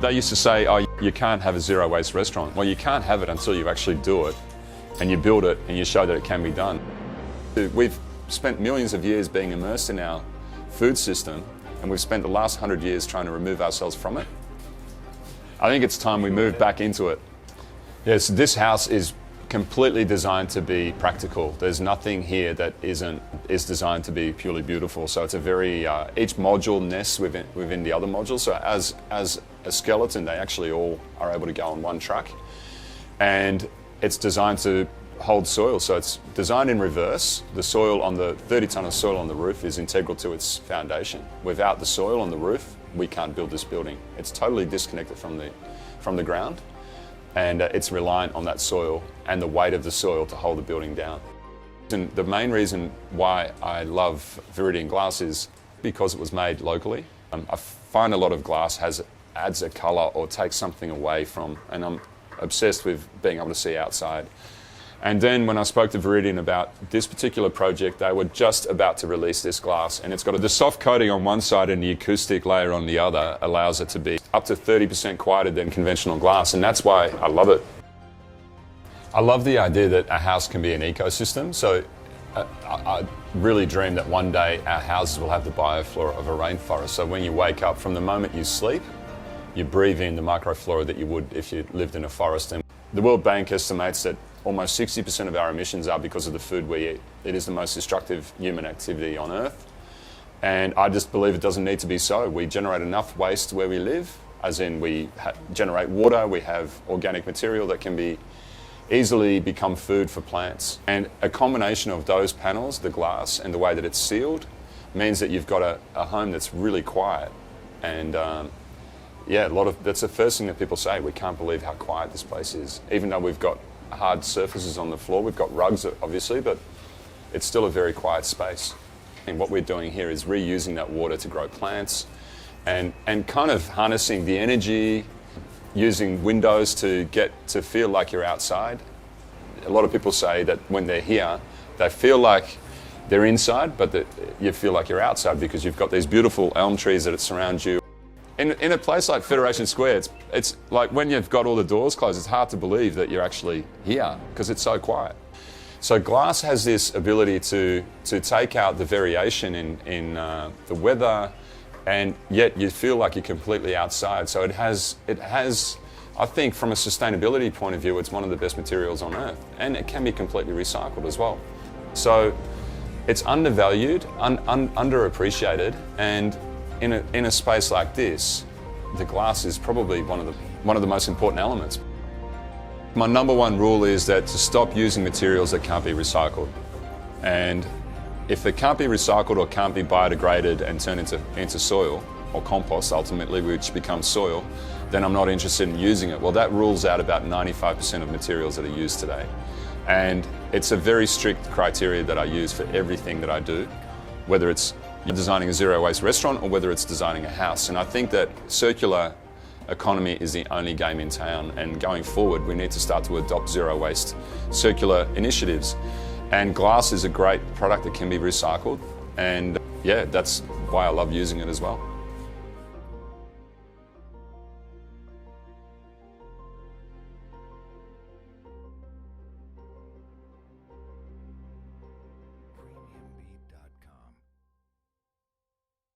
They used to say, oh, you can't have a zero waste restaurant. Well, you can't have it until you actually do it and you build it and you show that it can be done. We've spent millions of years being immersed in our food system, and we've spent the last 100 years trying to remove ourselves from it. I think it's time we move back into it. Yes, this house is completely designed to be practical. There's nothing here that is designed to be purely beautiful. So it's a very, each module nests within the other module. So as a skeleton, they actually all are able to go on one truck. And it's designed to hold soil. So it's designed in reverse. The soil on the 30 tonne of soil on the roof is integral to its foundation. Without the soil on the roof, we can't build this building. It's totally disconnected from the ground. And it's reliant on that soil and the weight of the soil to hold the building down. And the main reason why I love Viridian glass is because it was made locally. I find a lot of glass adds a colour or takes something away from, and I'm obsessed with being able to see outside. And then when I spoke to Viridian about this particular project, they were just about to release this glass, and it's got the soft coating on one side and the acoustic layer on the other allows it to be up to 30% quieter than conventional glass, and that's why I love it. I love the idea that a house can be an ecosystem, so I really dream that one day our houses will have the bioflora of a rainforest. So when you wake up, from the moment you sleep, you breathe in the microflora that you would if you lived in a forest. And the World Bank estimates that almost 60% of our emissions are because of the food we eat. It is the most destructive human activity on Earth. And I just believe it doesn't need to be so. We generate enough waste where we live, as in we generate water, we have organic material that can easily become food for plants. And a combination of those panels, the glass and the way that it's sealed, means that you've got a home that's really quiet. And yeah, that's the first thing that people say. We can't believe how quiet this place is. Even though we've got hard surfaces on the floor, we've got rugs obviously, but it's still a very quiet space. And what we're doing here is reusing that water to grow plants and kind of harnessing the energy, using windows to get to feel like you're outside. A lot of people say that when they're here, they feel like they're inside, but that you feel like you're outside because you've got these beautiful elm trees that surround you. In a place like Federation Square, it's like when you've got all the doors closed, it's hard to believe that you're actually here because it's so quiet. So glass has this ability to take out the variation in the weather, and yet you feel like you're completely outside. So it has, I think from a sustainability point of view, it's one of the best materials on Earth, and it can be completely recycled as well. So it's undervalued, underappreciated, and in a space like this, the glass is probably one of the most important elements. My number one rule is that to stop using materials that can't be recycled. And if they can't be recycled or can't be biodegraded and turned into soil, or compost ultimately, which becomes soil, then I'm not interested in using it. Well, that rules out about 95% of materials that are used today. And it's a very strict criteria that I use for everything that I do, whether it's designing a zero waste restaurant or whether it's designing a house. And I think that circular economy is the only game in town, and going forward we need to start to adopt zero waste circular initiatives. And glass is a great product that can be recycled, and yeah, that's why I love using it as well.